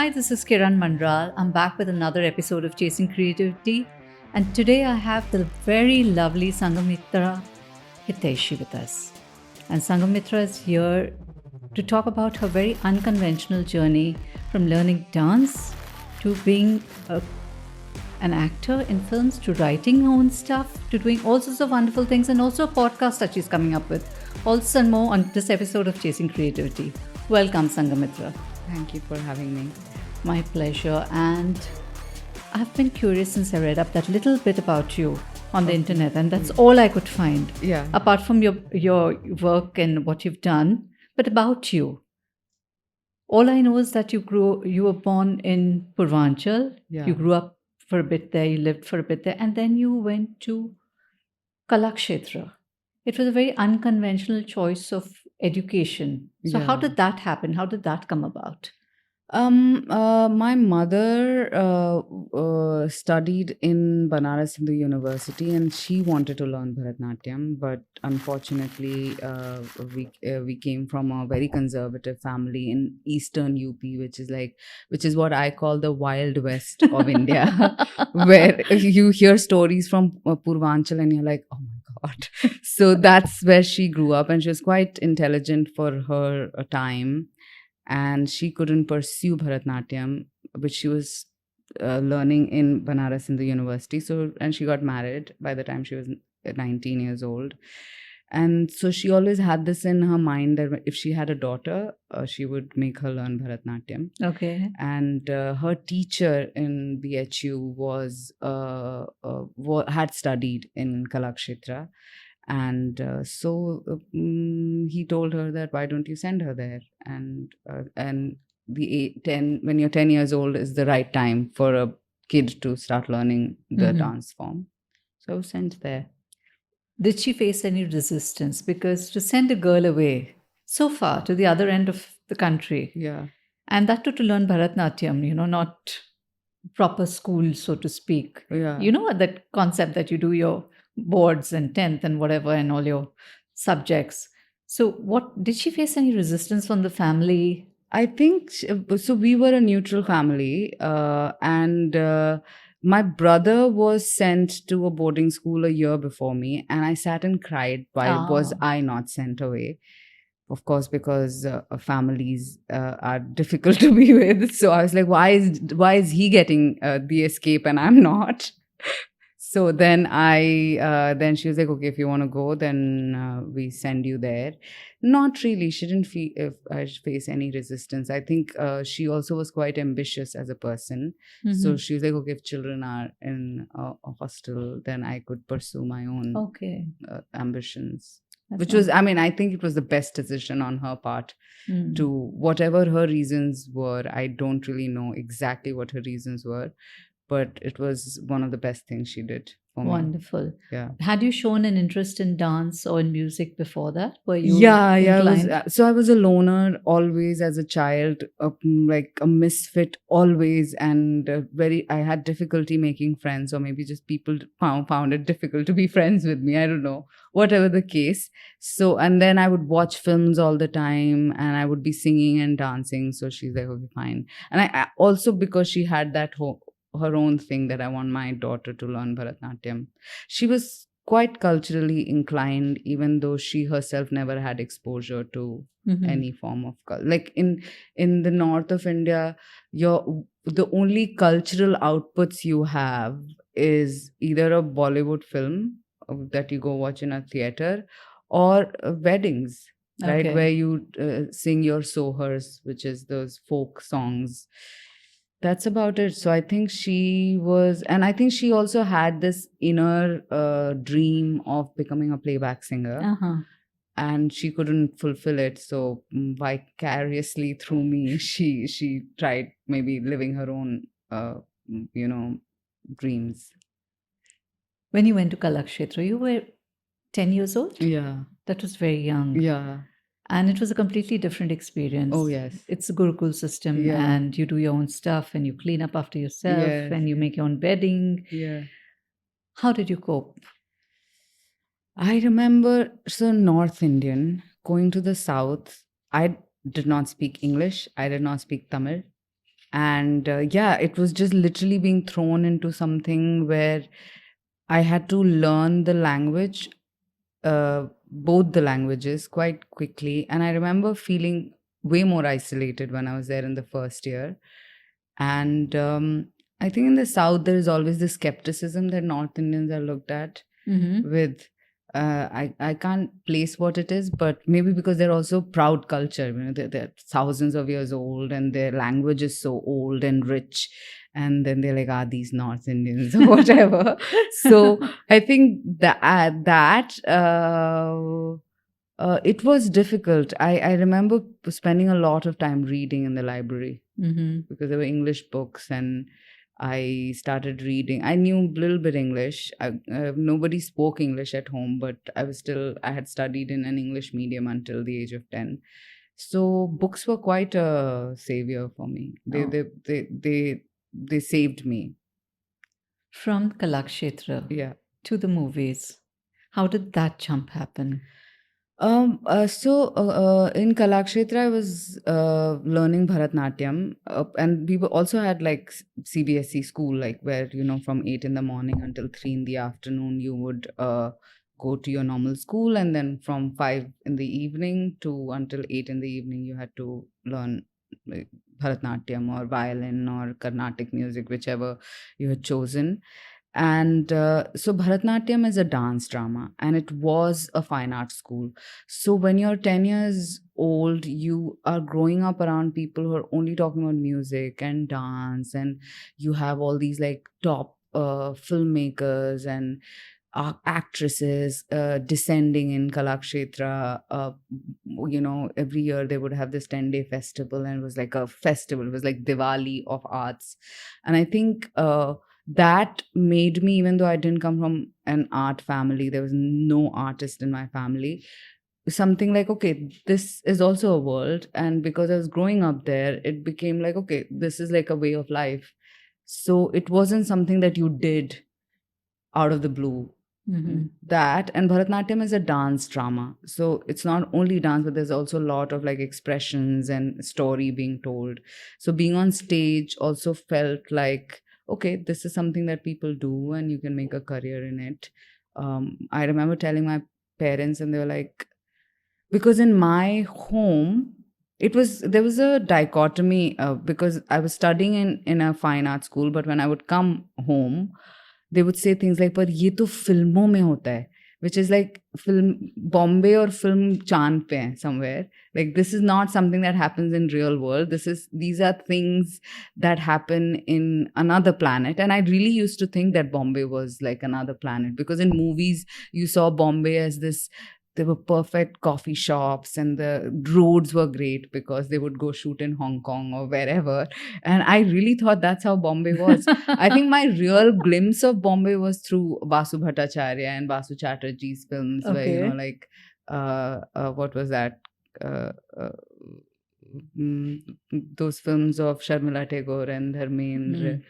Hi, this is Kiran Manral. I'm back with another episode of Chasing Creativity, and today I have the very lovely Sanghmitra Hitaishi with us. And Sangamitra is here to talk about her very unconventional journey from learning dance to being an actor in films to writing her own stuff to doing all sorts of wonderful things, and also a podcast that she's coming up with. All this and more on this episode of Chasing Creativity. Welcome, Sangamitra. Thank you for having me. My pleasure. And I've been curious since I read up that little bit about you on the internet, and that's all I could find. Yeah. Apart from your work and what you've done, but about you. All I know is that you were born in Purvanchal. Yeah. You grew up for a bit there, you lived for a bit there, and then you went to Kalakshetra. It was a very unconventional choice of education. So how Yeah. did that happen? How did that come about? My mother studied in Banaras Hindu University, and she wanted to learn Bharatnatyam, but unfortunately, we came from a very conservative family in Eastern UP, which is what I call the Wild West of India, where you hear stories from Purvanchal, and you're like, oh my God. So that's where she grew up, and she was quite intelligent for her time. And she couldn't pursue Bharatnatyam, which she was learning in Banaras in the university. And she got married by the time she was 19 years old. And so she always had this in her mind that if she had a daughter, she would make her learn Bharatnatyam. Okay. And her teacher in BHU had studied in Kalakshetra. And he told her that, why don't you send her there? And when you're 10 years old is the right time for a kid to start learning the dance form. So I was sent there. Did she face any resistance? Because to send a girl away so far to the other end of the country, Yeah. and that too to learn Bharatnatyam, not proper school, so to speak. Yeah. That concept that you do your boards and 10th and whatever and all your subjects. So what did she face any resistance from the family? I think so. We were a neutral family, and my brother was sent to a boarding school a year before me, and I sat and cried. Why was I not sent away? Of course, because families are difficult to be with. So I was like, why is he getting the escape and I'm not? So then then she was like, okay, if you want to go, then we send you there. Not really. She didn't face any resistance. I think she also was quite ambitious as a person. So she was like, okay, if children are in a hostel, then I could pursue my own ambitions. I think it was the best decision on her part to whatever her reasons were. I don't really know exactly what her reasons were, but it was one of the best things she did for me. Wonderful. Yeah. Had you shown an interest in dance or in music before that? Were you inclined? So I was a loner always as a child, like a misfit always, and I had difficulty making friends, or maybe just people found it difficult to be friends with me. I don't know, whatever the case. So, and then I would watch films all the time, and I would be singing and dancing. So she's like, okay, fine. And I also, because she had that her own thing that I want my daughter to learn Bharatnatyam. She was quite culturally inclined, even though she herself never had exposure to any form of culture. Like in the north of India, the only cultural outputs you have is either a Bollywood film that you go watch in a theater, or weddings, right? Where you sing your sohars, which is those folk songs. That's about it. So I think she was, and I think she also had this inner dream of becoming a playback singer, and she couldn't fulfill it. So vicariously through me, she tried maybe living her own, dreams. When you went to Kalakshetra, you were 10 years old? Yeah. That was very young. Yeah. And it was a completely different experience. Oh, yes. It's a Gurukul system, and you do your own stuff, and you clean up after yourself, and you make your own bedding. Yeah. How did you cope? I remember, North Indian, going to the South. I did not speak English. I did not speak Tamil. And yeah, it was just literally being thrown into something where I had to learn the language, both the languages, quite quickly. And I remember feeling way more isolated when I was there in the first year. And I think in the South, there is always this skepticism that North Indians are looked at with. I can't place what it is, but maybe because they're also proud culture. You know, they're thousands of years old, and their language is so old and rich. And then they're like, ah, these North Indians or whatever. So I think it was difficult. I remember spending a lot of time reading in the library because there were English books, and I started reading. I knew a little bit English. Nobody spoke English at home, but I had studied in an English medium until the age of 10. So books were quite a savior for me. Oh. They saved me. From Kalakshetra Yeah. to the movies, how did that jump happen? In Kalakshetra, I was learning bharatnatyam, and we also had like CBSE school, like where from 8 in the morning until 3 in the afternoon, you would go to your normal school, and then from 5 in the evening to until 8 in the evening, you had to learn like, bharatnatyam or violin or Carnatic music, whichever you had chosen. And so Bharatnatyam is a dance drama, and it was a fine art school. So when you're 10 years old, you are growing up around people who are only talking about music and dance, and you have all these like top filmmakers and actresses descending in Kalakshetra. Every year they would have this 10-day festival, and it was like a festival. It was like Diwali of arts. And I think that made me, even though I didn't come from an art family, there was no artist in my family, something like, okay, this is also a world. And because I was growing up there, it became like, okay, this is like a way of life. So it wasn't something that you did out of the blue. That, and Bharatnatyam is a dance drama, so it's not only dance, but there's also a lot of like expressions and story being told. So being on stage also felt like, okay, this is something that people do and you can make a career in it. I remember telling my parents, and they were like, because in my home there was a dichotomy, because I was studying in a fine art school, but when I would come home, they would say things like, पर ये तो फिल्मों में होता है, which is like film Bombay or film चांद पे है somewhere. Like this is not something that happens in real world. These are things that happen in another planet. And I really used to think that Bombay was like another planet, because in movies you saw Bombay as this. There were perfect coffee shops, and the roads were great because they would go shoot in Hong Kong or wherever. And I really thought that's how Bombay was. I think my real glimpse of Bombay was through Basu Bhattacharya and Basu Chatterjee's films, where, Okay. like, what was that? Uh, uh, those films of Sharmila Tagore and Dharmendra.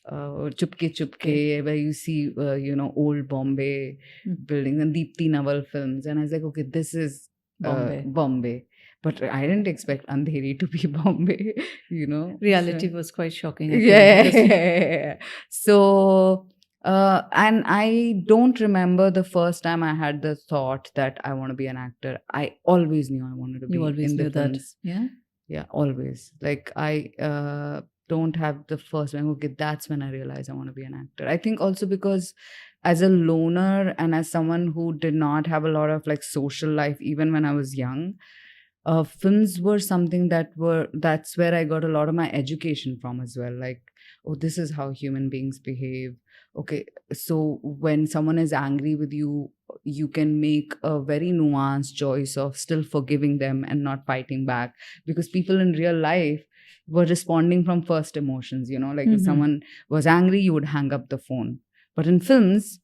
Chupke Chupke, where you see, old Bombay buildings, and Deepti Naval films. And I was like, okay, this is Bombay. But I didn't expect Andheri to be Bombay, Reality So, was quite shocking. I think, yeah. So, and I don't remember the first time I had the thought that I want to be an actor. I always knew I wanted to be you always in the knew that. films. Yeah. Yeah, always. Like I don't have the first one. Okay, that's when I realized I want to be an actor. I think also because as a loner and as someone who did not have a lot of like social life, even when I was young, films were something that's where I got a lot of my education from as well. Like, oh, this is how human beings behave. Okay, so when someone is angry with you, you can make a very nuanced choice of still forgiving them and not fighting back, because people in real life were responding from first emotions. Like if someone was angry, you would hang up the phone. But in films,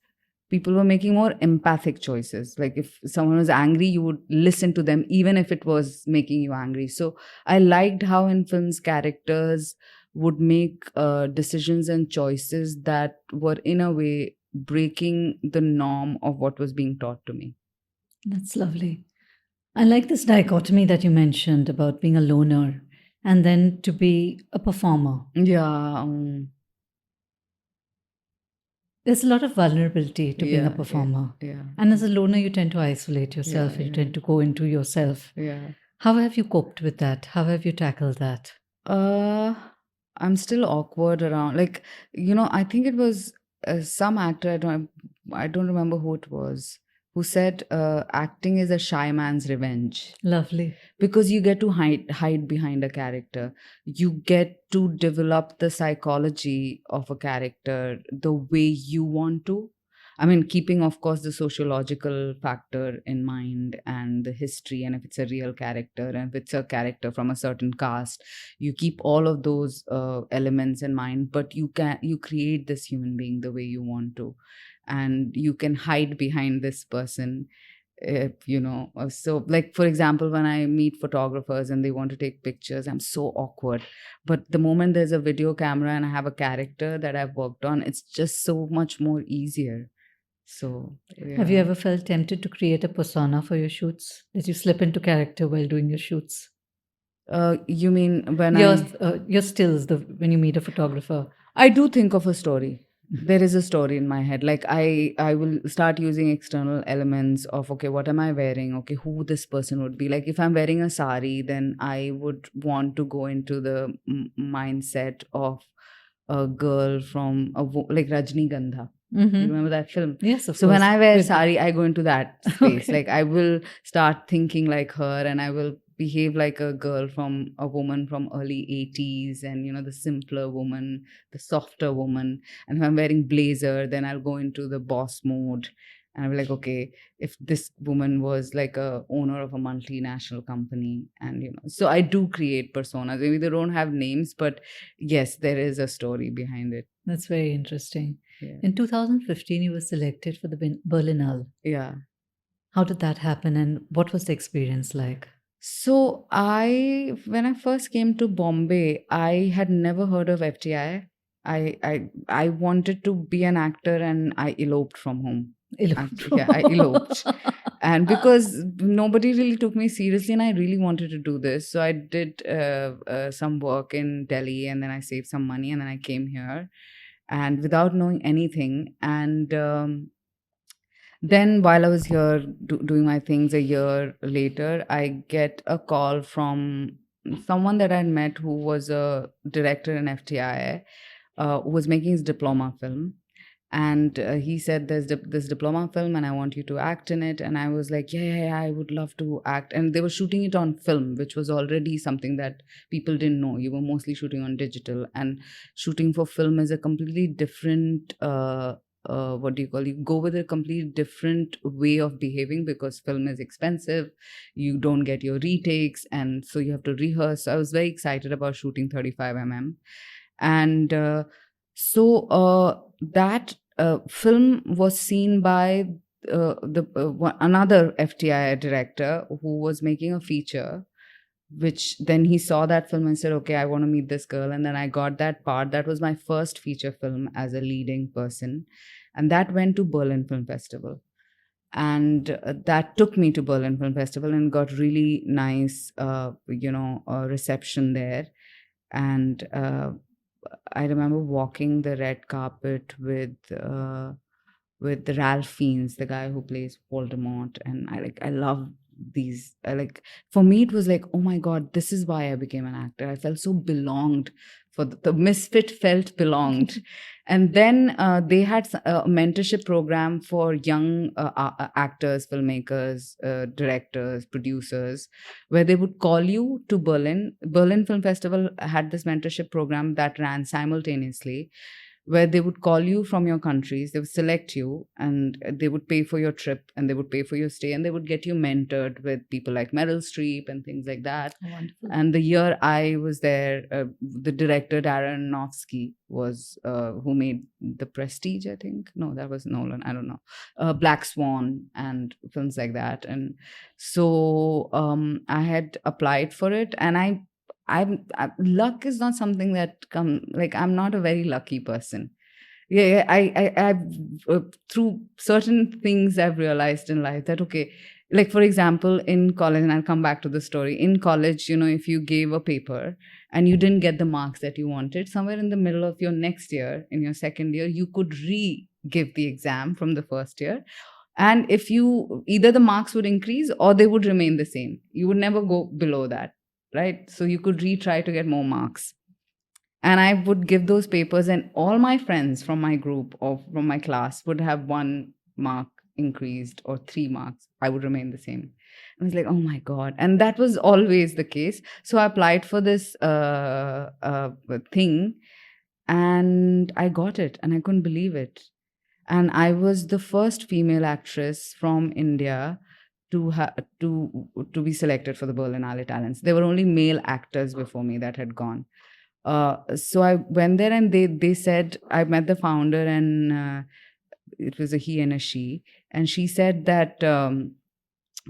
people were making more empathic choices. Like if someone was angry, you would listen to them even if it was making you angry. So I liked how in films characters would make decisions and choices that were in a way breaking the norm of what was being taught to me. That's lovely. I like this dichotomy that you mentioned about being a loner and then to be a performer. Yeah. There's a lot of vulnerability to being a Yeah. performer. Yeah. And as a loner, you tend to isolate Yeah. yourself, you Yeah. tend to go into yourself. Yeah. How have you coped with that? How have you tackled that? Uh, I'm still awkward around. Like, I think it was some actor. I don't remember who it was who said, "Acting is a shy man's revenge." Lovely. Because you get to hide behind a character. You get to develop the psychology of a character the way you want to. I mean, keeping, of course, the sociological factor in mind and the history, and if it's a real character and if it's a character from a certain caste, you keep all of those elements in mind, but you create this human being the way you want to, and you can hide behind this person. So like, for example, when I meet photographers and they want to take pictures, I'm so awkward. But the moment there's a video camera and I have a character that I've worked on, it's just so much more easier. So Have you yeah. ever felt tempted to create a persona for your shoots? That you slip into character while doing your shoots? You mean when Your stills, when you meet a photographer. I do think of a story. There is a story in my head. Like, I will start using external elements of, okay, what am I wearing? Okay, who this person would be. Like, if I'm wearing a sari, then I would want to go into the mindset of a girl from like Rajnigandha. You remember that film? Yes, of So when course. I wear With- sari, I go into that space. Okay. Like, I will start thinking like her, and I will behave like a girl from a woman from early 80s, and the simpler woman, the softer woman. And if I'm wearing blazer, then I'll go into the boss mode. And I'll be like, okay, if this woman was like a owner of a multinational company, and so I do create personas. Maybe they don't have names, but yes, there is a story behind it. That's very interesting. Yeah. In 2015, you were selected for the Berlinale. Yeah. How did that happen, and what was the experience like? So when I first came to Bombay, I had never heard of FTI. I wanted to be an actor, and I eloped from home. I eloped. And because nobody really took me seriously, and I really wanted to do this, so I did some work in Delhi, and then I saved some money, and then I came here, and without knowing anything. And then while I was here doing my things, a year later, I get a call from someone that I'd met who was a director in FTI, who was making his diploma film. And he said, there's this diploma film and I want you to act in it. And I was like, yeah, I would love to act. And they were shooting it on film, which was already something that people didn't know. You were mostly shooting on digital, and shooting for film is a completely different what do you call, you go with a completely different way of behaving, because film is expensive, you don't get your retakes, and so you have to rehearse. So I was very excited about shooting 35 and that film was seen by another FTI director who was making a feature, which then he saw that film and said, okay, I want to meet this girl. And then I got that part. That was my first feature film as a leading person. And that went to Berlin Film Festival. And that took me to Berlin Film Festival and got really nice, reception there. And I remember walking the red carpet with Ralph Fiennes, the guy who plays Voldemort, and I love these. For me, it was like, oh my god, this is why I became an actor. I felt so belonged. For the misfit felt belonged. And then they had a mentorship program for young actors, filmmakers, directors, producers, where they would call you to Berlin. Berlin Film Festival had this mentorship program that ran simultaneously, where they would call you from your countries, they would select you, and they would pay for your trip, and they would pay for your stay, and they would get you mentored with people like Meryl Streep and things like that. Wonderful. And the year I was there, the director Darren Aronofsky was who made The Prestige, I think. No, that was Nolan. I don't know. Black Swan and films like that. And so I had applied for it, and luck is not something that I'm not a very lucky person. Yeah, I've through certain things I've realized in life that, okay, like for example, in college, and I'll come back to the story. In college, if you gave a paper and you didn't get the marks that you wanted, somewhere in the middle of your next year, in your second year, you could give the exam from the first year. And if you, either the marks would increase or they would remain the same, you would never go below that, right? So you could retry to get more marks. And I would give those papers, and all my friends from my group or from my class would have 1 mark increased or 3 marks. I would remain the same. I was like, oh my God. And that was always the case. So I applied for this thing, and I got it, and I couldn't believe it. And I was the first female actress from India to be selected for the Berlinale Talents. There were only male actors before me that had gone. So I went there, and they said, I met the founder, and it was a he and a she, and she said that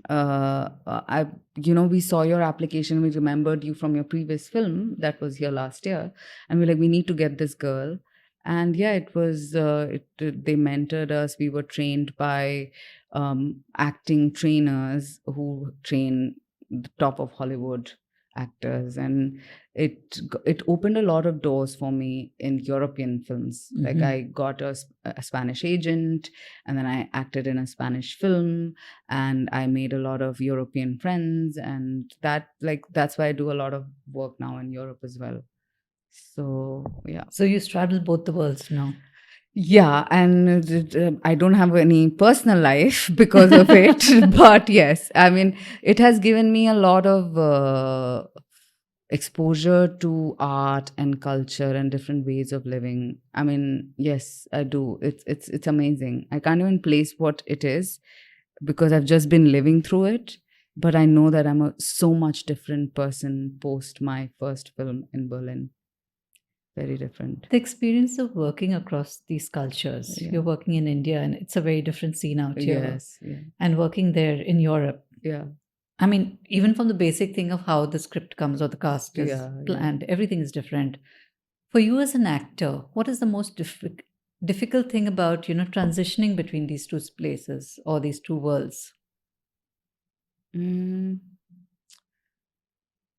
I we saw your application, we remembered you from your previous film that was here last year, and we're like, we need to get this girl. And yeah, it was they mentored us. We were trained by acting trainers who train the top of Hollywood actors, and it opened a lot of doors for me in European films. Like I got a Spanish agent, and then I acted in a Spanish film, and I made a lot of European friends, and that's why I do a lot of work now in Europe as well. So yeah. So you straddle both the worlds now. Yeah, and I don't have any personal life because of it. But yes, I mean, it has given me a lot of exposure to art and culture and different ways of living. I mean, yes, I do. It's amazing. I can't even place what it is because I've just been living through it. But I know that I'm a so much different person post my first film in Berlin. Very different. The experience of working across these cultures. Yeah. You're working in India, and it's a very different scene out here. Yes. Yeah. And working there in Europe. Yeah. I mean, even from the basic thing of how the script comes or the cast is planned, everything is different. For you as an actor, what is the most difficult thing about, transitioning between these two places or these two worlds?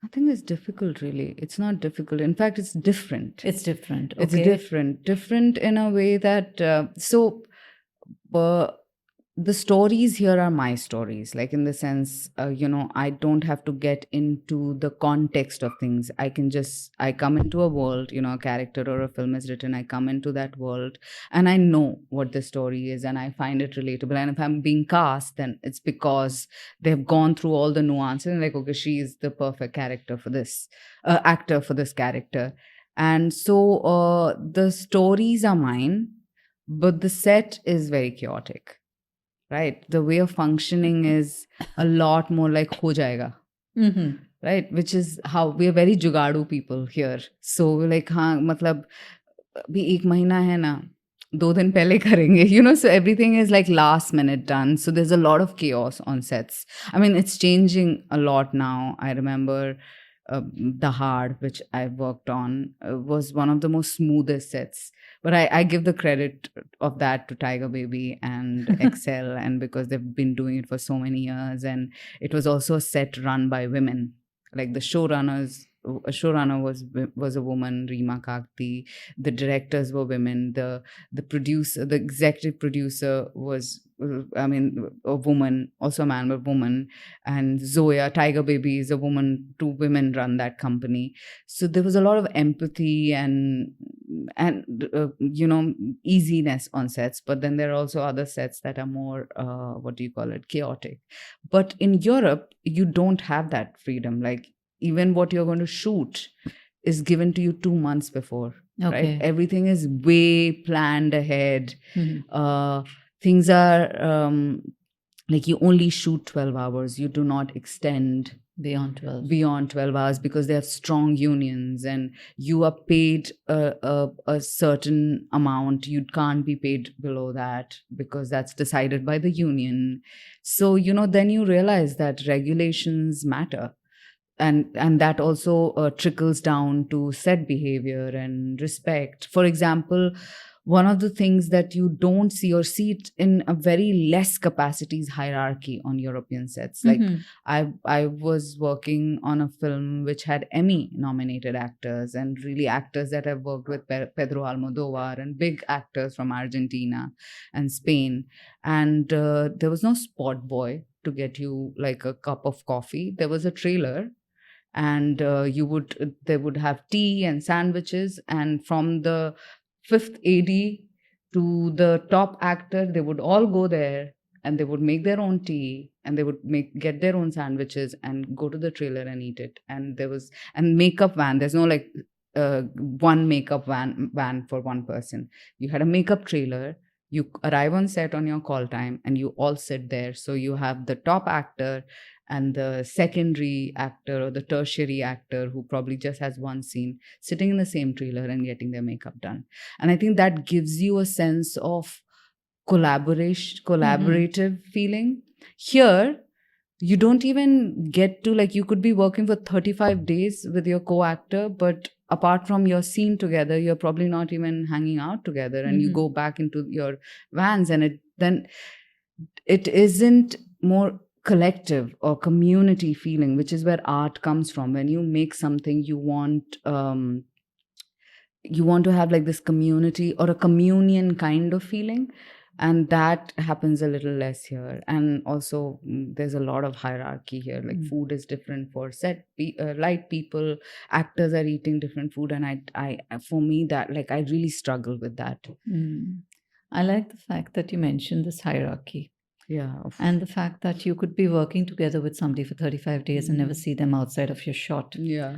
Nothing is difficult, really. It's not difficult. In fact, it's different. It's different. Okay. It's different. Different in a way that the stories here are my stories, like in the sense, I don't have to get into the context of things. I come into a world, a character or a film is written, I come into that world and I know what the story is and I find it relatable. And if I'm being cast, then it's because they've gone through all the nuances and like, okay, she is the perfect character for this, actor for this character. And so the stories are mine, but the set is very chaotic. Right, the way of functioning is a lot more like ho jayega, right? Which is how we are very jugadu people here. So we're like, haan, matlab, abhi ek mahina hai na, 2 din pehle karenge, so everything is like last minute done. So there's a lot of chaos on sets. I mean, it's changing a lot now. I remember Dahaad, which I worked on, was one of the most smoothest sets. But I give the credit of that to Tiger Baby and Excel, and because they've been doing it for so many years. And it was also a set run by women. Like the showrunner was a woman, Rima Kakti. The directors were women. The producer, the executive producer was, a woman, also a man, but woman. And Zoya, Tiger Baby, is a woman. 2 women run that company. So there was a lot of empathy and easiness on sets. But then there are also other sets that are more, chaotic. But in Europe, you don't have that freedom. Like, even what you're going to shoot is given to you 2 months before. Okay. Right? Everything is way planned ahead. Things are like you only shoot 12 hours. You do not extend beyond 12 hours because they have strong unions and you are paid a certain amount. You can't be paid below that because that's decided by the union. So, then you realize that regulations matter. And that also trickles down to set behavior and respect. For example, one of the things that you don't see or see it in a very less capacities hierarchy on European sets. Like Mhm. I was working on a film which had Emmy nominated actors, and really actors that I've worked with, Pedro Almodovar, and big actors from Argentina and Spain. And there was no spot boy to get you like a cup of coffee. There was a trailer, and they would have tea and sandwiches, and from the fifth AD to the top actor, they would all go there, and they would make their own tea, and they would get their own sandwiches and go to the trailer and eat it. And there was and makeup van, there's no like one makeup van for one person. You had a makeup trailer. You arrive on set on your call time, and you all sit there. So you have the top actor and the secondary actor or the tertiary actor who probably just has one scene sitting in the same trailer and getting their makeup done. And I think that gives you a sense of collaborative feeling. Here, you don't even get to, like, you could be working for 35 days with your co-actor, but apart from your scene together, you're probably not even hanging out together, and you go back into your vans, and it isn't more collective or community feeling, which is where art comes from. When you make something, you want to have like this community or a communion kind of feeling, and that happens a little less here. And also, there's a lot of hierarchy here. Like, food is different for light people, actors are eating different food, and I for me, that, like, I really struggle with that. I like the fact that you mentioned this hierarchy. Yeah. And the fact that you could be working together with somebody for 35 days and never see them outside of your shot. Yeah.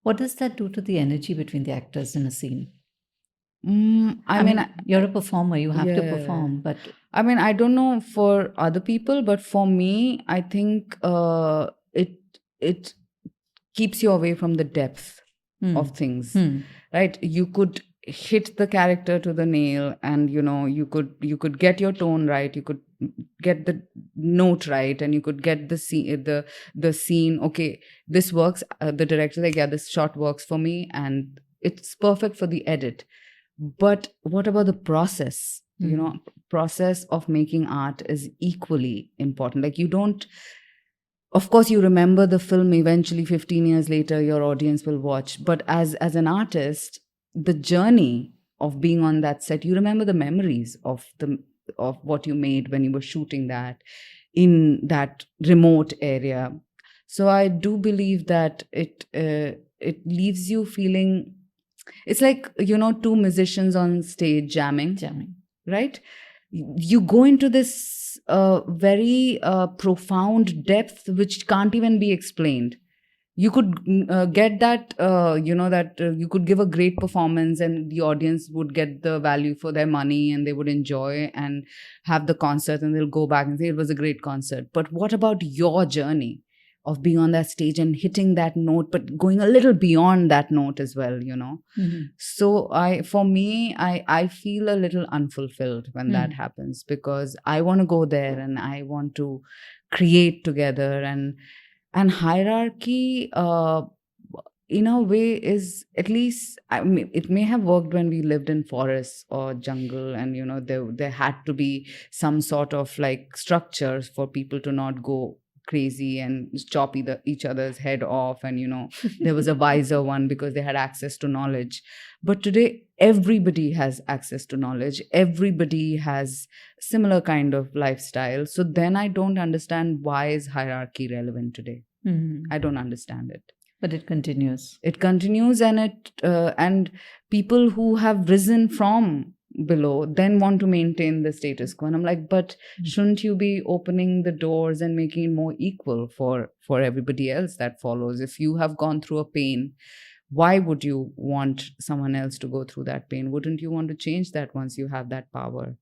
What does that do to the energy between the actors in a scene? I mean, you're a performer, you have to yeah. perform, but I mean, I don't know for other people, but for me, I think it keeps you away from the depth of things, right? You could hit the character to the nail, and you could get your tone right, you could get the note right, and you could get the scene. Okay, this works. The director, like, yeah, this shot works for me, and it's perfect for the edit. But what about the process? Process of making art is equally important. Like, you don't, of course, you remember the film eventually 15 years later, your audience will watch. But as an artist, the journey of being on that set, you remember the memories of what you made when you were shooting that in that remote area. So I do believe that it leaves you feeling, it's like, two musicians on stage jamming, right? You go into this very profound depth which can't even be explained. You could get that, you could give a great performance, and the audience would get the value for their money, and they would enjoy and have the concert, and they'll go back and say it was a great concert. But what about your journey of being on that stage and hitting that note, but going a little beyond that note as well, So for me, I feel a little unfulfilled when that happens, because I want to go there and I want to create together. And hierarchy, in a way, is, at least, I mean, it may have worked when we lived in forests or jungle, and there had to be some sort of like structures for people to not go crazy and chop each other's head off, and there was a wiser one because they had access to knowledge. But today, everybody has access to knowledge, everybody has similar kind of lifestyle. So then I don't understand, why is hierarchy relevant today? I don't understand it. But it continues. And people who have risen from below then want to maintain the status quo, and I'm like, but shouldn't you be opening the doors and making it more equal for everybody else that follows? If you have gone through a pain, why would you want someone else to go through that pain? Wouldn't you want to change that once you have that power?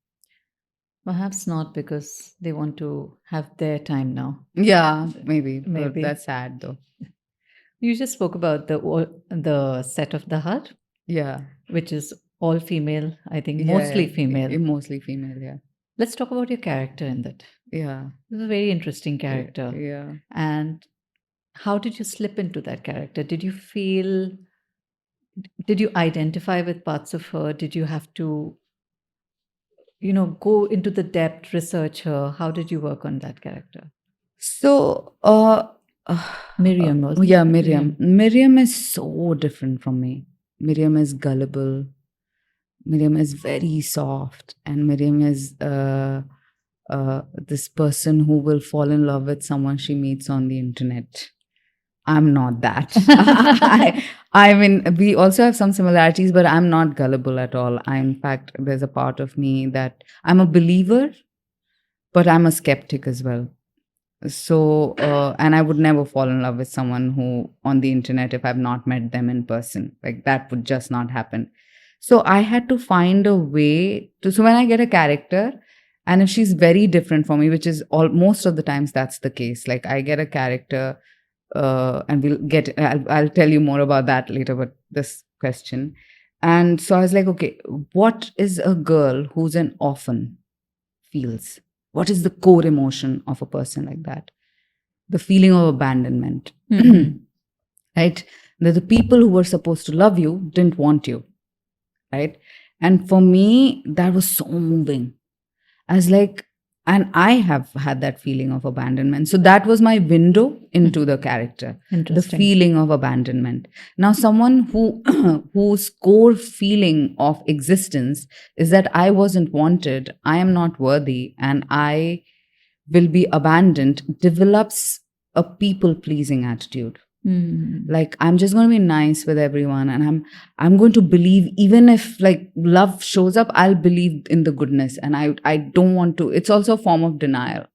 Perhaps not, because they want to have their time now. Yeah, maybe. But that's sad, though. You just spoke about the set of Dahaad. Yeah. Which is all female, I think, mostly female. Mostly female, yeah. Let's talk about your character in that. Yeah. It's a very interesting character. Yeah. And how did you slip into that character? Did you identify with parts of her? Did you have to go into the depth, research her? How did you work on that character? So, Miriam, wasn't yeah, it? Miriam. Miriam is so different from me. Miriam is gullible. Miriam is very soft, and Miriam is this person who will fall in love with someone she meets on the internet. I'm not that. I mean, we also have some similarities, but I'm not gullible at all. In fact, there's a part of me that I'm a believer, but I'm a skeptic as well. So, and I would never fall in love with someone who on the internet if I've not met them in person. Like that would just not happen. So I had to find a way to. So when I get a character, and if she's very different from me, which is all most of the times that's the case. Like I get a character, and we'll get. I'll tell you more about that later. But this question, and so I was like, okay, what is a girl who's an orphan feels? What is the core emotion of a person like that? The feeling of abandonment, right? That the people who were supposed to love you didn't want you, right? And for me, that was so moving. I was like, and I have had that feeling of abandonment. So that was my window into the character, the Interesting. feeling of abandonment. Now, someone who whose core feeling of existence is that I wasn't wanted, I am not worthy, and I will be abandoned, develops a people pleasing attitude. Like I'm just going to be nice with everyone, and I'm going to believe, even if like love shows up, I'll believe in the goodness, and I don't want to. It's also a form of denial,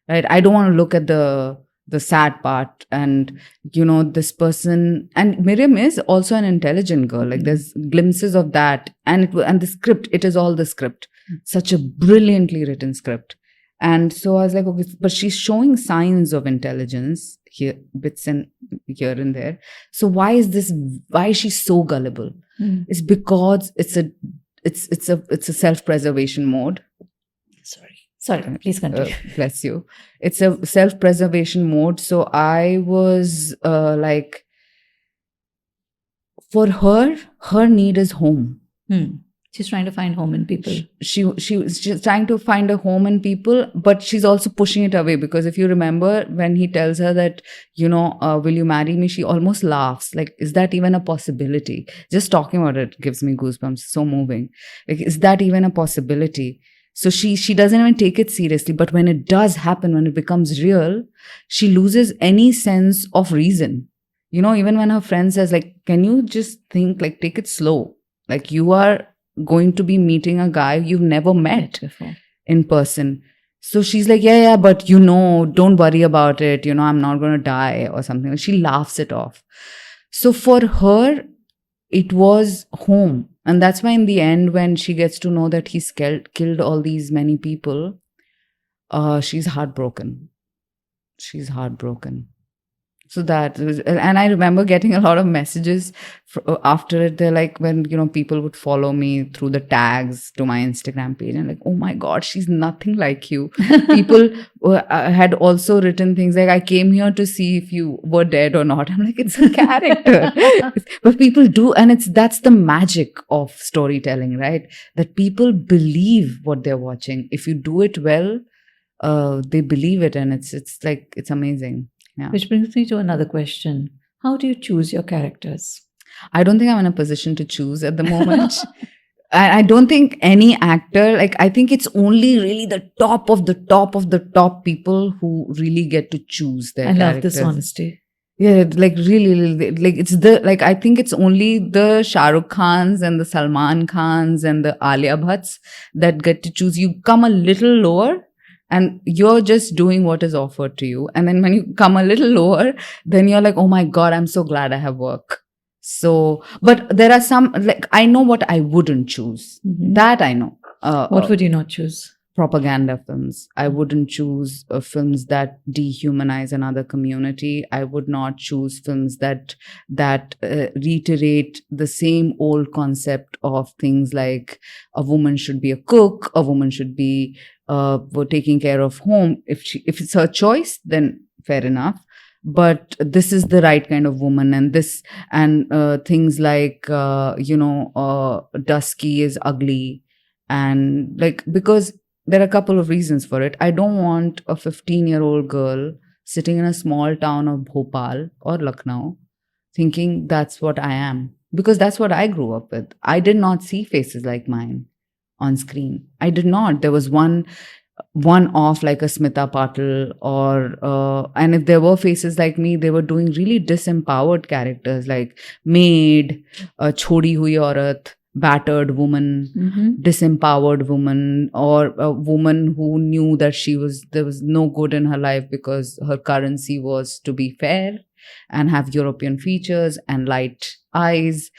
right? I don't want to look at the sad part, and this person. And Miriam is also an intelligent girl. Like there's glimpses of that, and the script. It is all the script. Such a brilliantly written script. And so I was like, okay, but she's showing signs of intelligence here, bits and here and there. So why is she so gullible? It's because it's a self-preservation mode. Sorry, please continue. Bless you. It's a self-preservation mode. So I was like, for her need is home. She's trying to find home in people. She's trying to find a home in people, but she's also pushing it away, because if you remember when he tells her that, will you marry me? She almost laughs. Like, is that even a possibility? Just talking about it gives me goosebumps. So moving. Like, is that even a possibility? So she doesn't even take it seriously. But when it does happen, when it becomes real, she loses any sense of reason. Even when her friend says, like, can you just think, like, take it slow? Like, you are going to be meeting a guy you've never met before in person. So she's like, yeah, but don't worry about it. I'm not going to die or something. She laughs it off. So for her, it was home. And that's why in the end, when she gets to know that he's killed all these many people, she's heartbroken. She's heartbroken. So that was, and I remember getting a lot of messages after it. They're like, when people would follow me through the tags to my Instagram page, and like, oh my God, she's nothing like you. People had also written things like, I came here to see if you were dead or not. I'm like, it's a character. But people do, and that's the magic of storytelling, right? That people believe what they're watching. If you do it well, they believe it, and it's amazing. Yeah. Which brings me to another question. How do you choose your characters? I don't think I'm in a position to choose at the moment. I don't think any actor, like, I think it's only really the top of the top of the top people who really get to choose their characters. I love this honesty. Yeah, like really, like I think it's only the Shah Rukh Khans and the Salman Khans and the Alia Bhatts that get to choose. You come a little lower, and you're just doing what is offered to you. And then when you come a little lower, then you're like, oh my God, I'm so glad I have work. So, but there are some, like, I know what I wouldn't choose. That I know. What would you not choose? Propaganda films. I wouldn't choose films that dehumanize another community. I would not choose films that reiterate the same old concept of things like a woman should be a cook, a woman should be taking care of home. If it's her choice, then fair enough. But this is the right kind of woman, and things like Dusky is ugly, And like, because there are a couple of reasons for it. I don't want a 15-year-old girl sitting in a small town of Bhopal or Lucknow thinking that's what I am, because that's what I grew up with. I did not see faces like mine on screen. I did not. There was one off like a Smita Patil, or and if there were faces like me, they were doing really disempowered characters like maid, chodi hui aurat, battered woman, disempowered woman, or a woman who knew that there was no good in her life because her currency was to be fair and have European features and light eyes.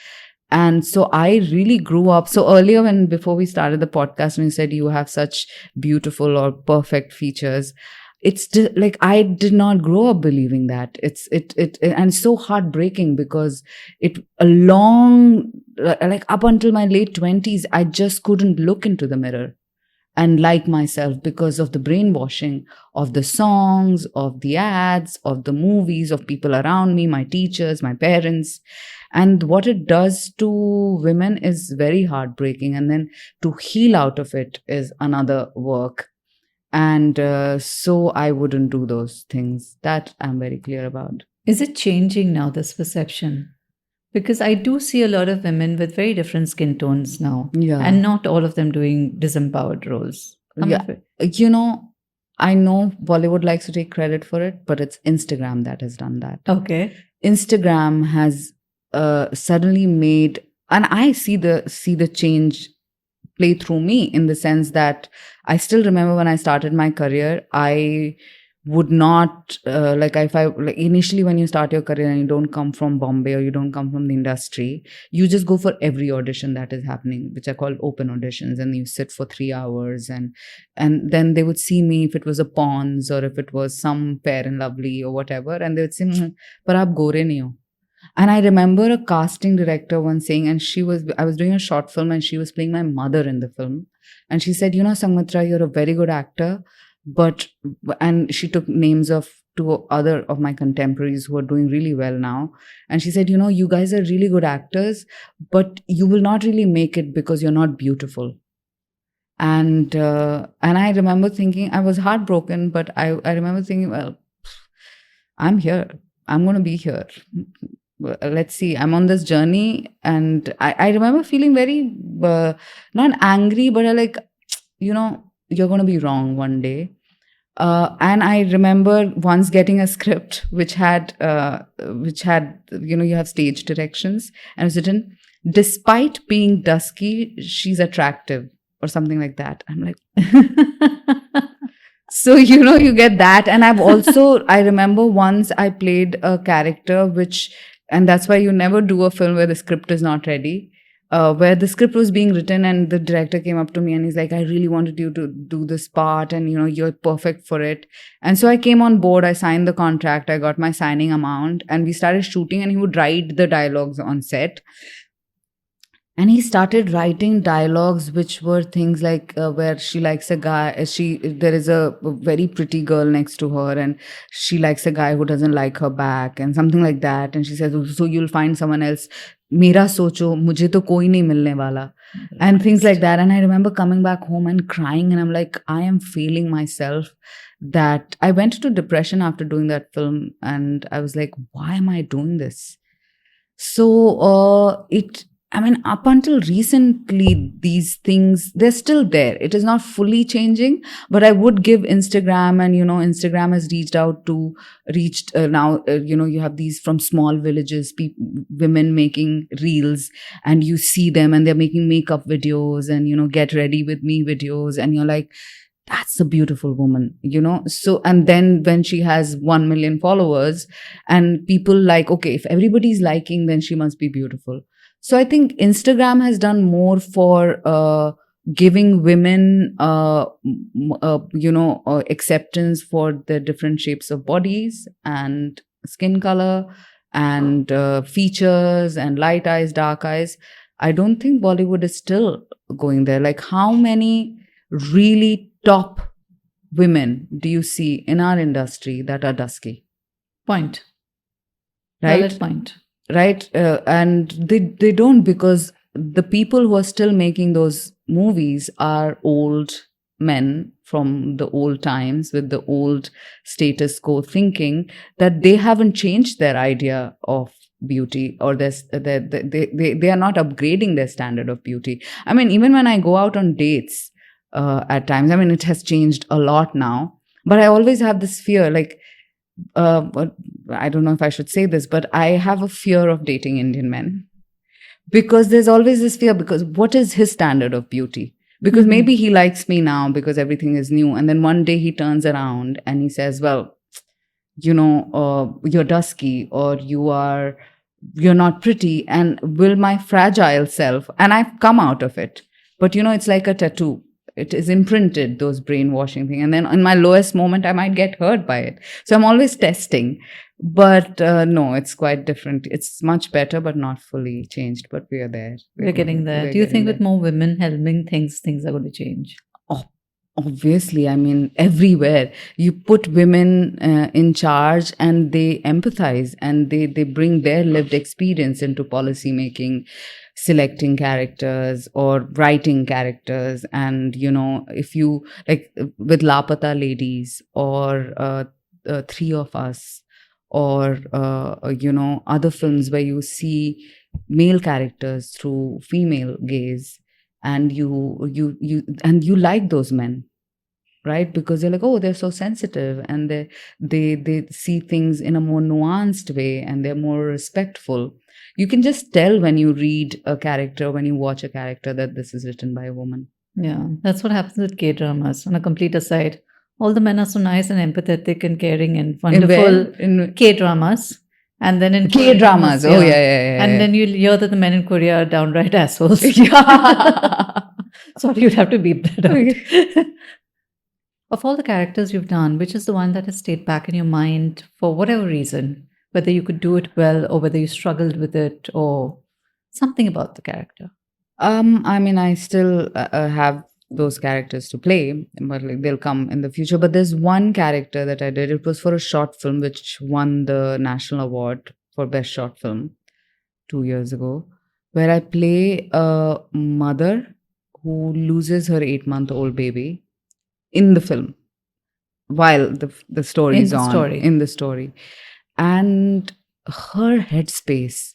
And so I really grew up. So earlier, when before we started the podcast, when you said you have such beautiful or perfect features, like I did not grow up believing that. And so heartbreaking, because it a long, like up until my late 20s, I just couldn't look into the mirror and like myself because of the brainwashing of the songs, of the ads, of the movies, of people around me, my teachers, my parents. And what it does to women is very heartbreaking. And then to heal out of it is another work. And so I wouldn't do those things. That I'm very clear about. Is it changing now, this perception? Because I do see a lot of women with very different skin tones now. Yeah. And not all of them doing disempowered roles. Yeah. You know, I know Bollywood likes to take credit for it, but it's Instagram that has done that. Okay. Instagram has suddenly made, and I see the change play through me, in the sense that I still remember when I started my career, I would not like initially when you start your career and you don't come from Bombay or you don't come from the industry, you just go for every audition that is happening, which are called open auditions, and you sit for 3 hours, and then they would see me if it was a Pawns or if it was some Fair and Lovely or whatever, and they would say, "Par aap gore nahi ho." And I remember a casting director once saying, and I was doing a short film and she was playing my mother in the film. And she said, Sanghmitra, you're a very good actor, and she took names of 2 other of my contemporaries who are doing really well now. And she said, you guys are really good actors, but you will not really make it because you're not beautiful. And I remember thinking, I was heartbroken, but I remember thinking, well, I'm here. I'm going to be here. Let's see, I'm on this journey. And I remember feeling very not angry, but I like, you're going to be wrong one day. And I remember once getting a script which had you have stage directions, and it was written, "Despite being dusky, she's attractive," or something like that. I'm like, so, you get that. And I remember once I played a character and that's why you never do a film where the script is not ready. Where the script was being written and the director came up to me and he's like, "I really wanted you to do this part and you're perfect for it." And so I came on board, I signed the contract, I got my signing amount, and we started shooting, and he would write the dialogues on set. And he started writing dialogues which were things like where she likes a guy, there is a very pretty girl next to her and she likes a guy who doesn't like her back and something like that. And she says, "So you'll find someone else. Mera socho, mujhe to koi nahi milne wala." And things like that. And I remember coming back home and crying, and I'm like, I am failing myself. That I went into depression after doing that film, and I was like, why am I doing this? So up until recently, these things, they're still there. It is not fully changing, but I would give Instagram, and, Instagram has reached now, you have these from small villages, women making reels, and you see them and they're making makeup videos and, get ready with me videos. And you're like, that's a beautiful woman, So, and then when she has 1 million followers and people like, okay, if everybody's liking, then she must be beautiful. So I think Instagram has done more for giving women, acceptance for the different shapes of bodies and skin color and features and light eyes, dark eyes. I don't think Bollywood is still going there. Like, how many really top women do you see in our industry that are dusky? Point. Right? Valid point. Right? And they don't, because the people who are still making those movies are old men from the old times with the old status quo thinking, that they haven't changed their idea of beauty, or they are not upgrading their standard of beauty. I mean, even when I go out on dates, at times, I mean, it has changed a lot now, but I always have this fear, like, but I don't know if I should say this, but I have a fear of dating Indian men, because there's always this fear, because what is his standard of beauty? Because maybe he likes me now because everything is new, and then one day he turns around and he says, well, you're dusky, or you're not pretty, and will my fragile self, and I've come out of it, but it's like a tattoo. It is imprinted, those brainwashing thing, and then in my lowest moment I might get hurt by it. So I'm always testing. But no, it's quite different. It's much better, but not fully changed. But we are there. We're getting there. We're Do you think getting with there. more women helming things are going to change? Oh, obviously, I mean, everywhere you put women in charge, and they empathize, and they bring their lived experience into policy making, selecting characters or writing characters. And if you like with Lapata Ladies, or Three of Us, or other films where you see male characters through female gaze, and you like those men, right? Because they're like, oh, they're so sensitive, and they see things in a more nuanced way, and they're more respectful. You can just tell when you read a character, when you watch a character, that this is written by a woman. Yeah, that's what happens with K-dramas. On a complete aside, all the men are so nice and empathetic and caring and wonderful In K-dramas. And then in K-dramas, oh yeah. And then you'll hear that the men in Korea are downright assholes. Yeah. Sorry, you'd have to beep that out. Of all the characters you've done, which is the one that has stayed back in your mind for whatever reason? Whether you could do it well, or whether you struggled with it, or something about the character? I mean, I still have those characters to play, but like they'll come in the future. But there's one character that I did. It was for a short film which won the national award for best short film 2 years ago, where I play a mother who loses her 8-month-old baby in the film, while the story is on in the story, and her headspace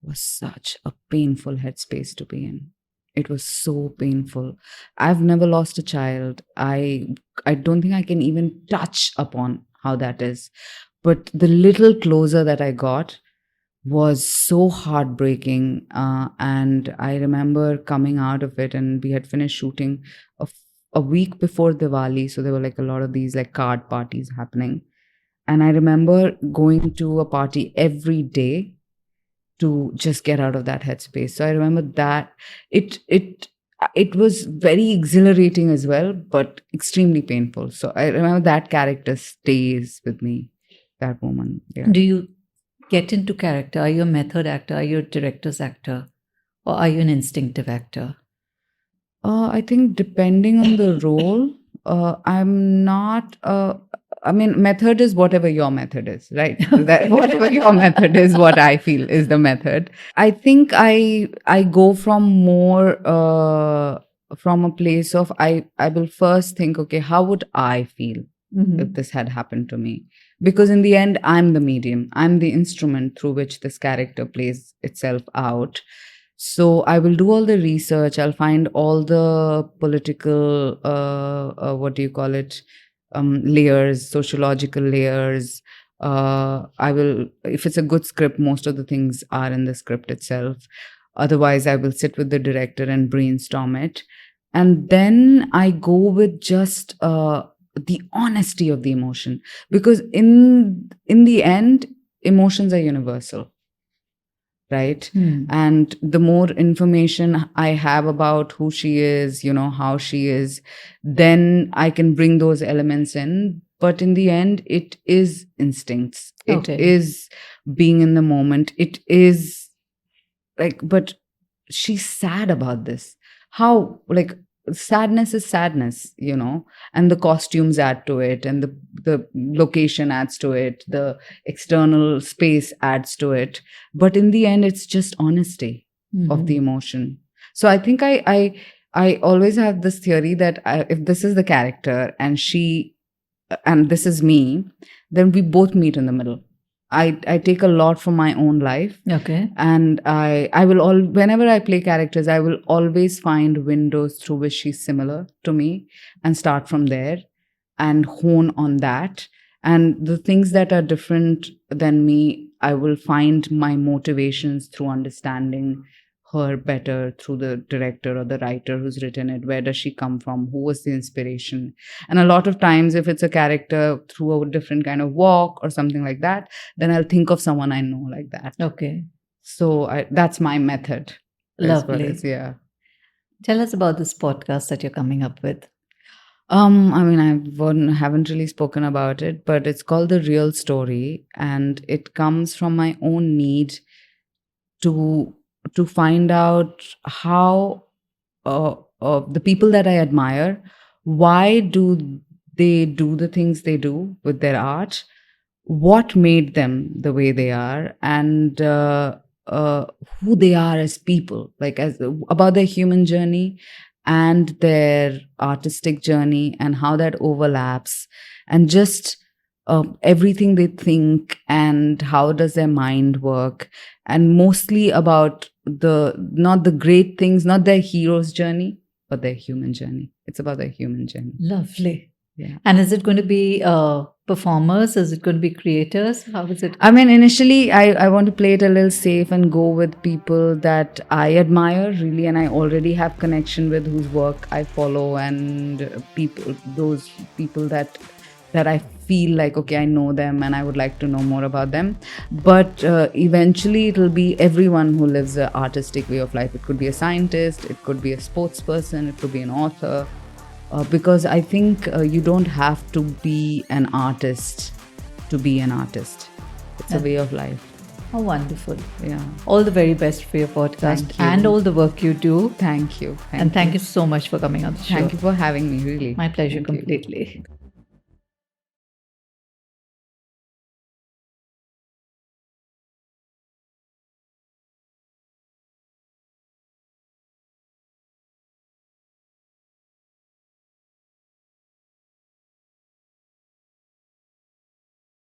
was such a painful headspace to be in. It was so painful. I've never lost a child. I don't think I can even touch upon how that is. But the little closer that I got was so heartbreaking. And I remember coming out of it, and we had finished shooting a week before Diwali. So there were like a lot of these like card parties happening. And I remember going to a party every day to just get out of that headspace. So I remember that it was very exhilarating as well, but extremely painful. So I remember that character stays with me, that woman. Yeah. Do you get into character? Are you a method actor? Are you a director's actor? Or are you an instinctive actor? I think depending on the role, I'm not. I mean, method is whatever your method is, right? Whatever your method is, what I feel is the method. I think I go from more from a place of I will first think, okay, how would I feel if this had happened to me? Because in the end, I'm the medium. I'm the instrument through which this character plays itself out. So I will do all the research. I'll find all the political, what do you call it, layers, sociological layers. I will, if it's a good script, most of the things are in the script itself. Otherwise, I will sit with the director and brainstorm it. And then I go with just the honesty of the emotion. Because in the end, emotions are universal. Right. And the more information I have about who she is, how she is, then I can bring those elements in. But in the end, it is instincts. Okay. It is being in the moment. It is like, but she's sad about this. How, like, sadness is sadness, and the costumes add to it, and the location adds to it, the external space adds to it. But in the end, it's just honesty. of the emotion. So I think I always have this theory that if this is the character and this is me, then we both meet in the middle. I take a lot from my own life. Okay. And I will whenever I play characters, I will always find windows through which she's similar to me and start from there and hone on that. And the things that are different than me, I will find my motivations through understanding her better through the director or the writer who's written it. Where does she come from? Who was the inspiration? And a lot of times, if it's a character through a different kind of walk or something like that, then I'll think of someone I know like that. Okay. So that's my method. Lovely. Yeah. Tell us about this podcast that you're coming up with. I mean, I haven't really spoken about it, but it's called The Real Story, and it comes from my own need to find out how the people that I admire, why do they do the things they do with their art? What made them the way they are, and who they are as people, like about their human journey and their artistic journey, and how that overlaps, and just everything they think and how does their mind work, and mostly about not the great things, not their hero's journey, but their human journey. It's about their human journey. Lovely. Yeah. And is it going to be performers? Is it going to be creators? How is it? I mean, initially, I want to play it a little safe and go with people that I admire, really, and I already have connection with, whose work I follow, and those people that I feel like, okay, I know them and I would like to know more about them. But eventually, it'll be everyone who lives an artistic way of life. It could be a scientist, it could be a sports person, it could be an author. Because I think you don't have to be an artist to be an artist. It's a way of life. Oh, wonderful. Yeah. All the very best for your podcast and all the work you do. Thank you. Thank you so much for coming on the show. Thank you for having me, really. My pleasure completely.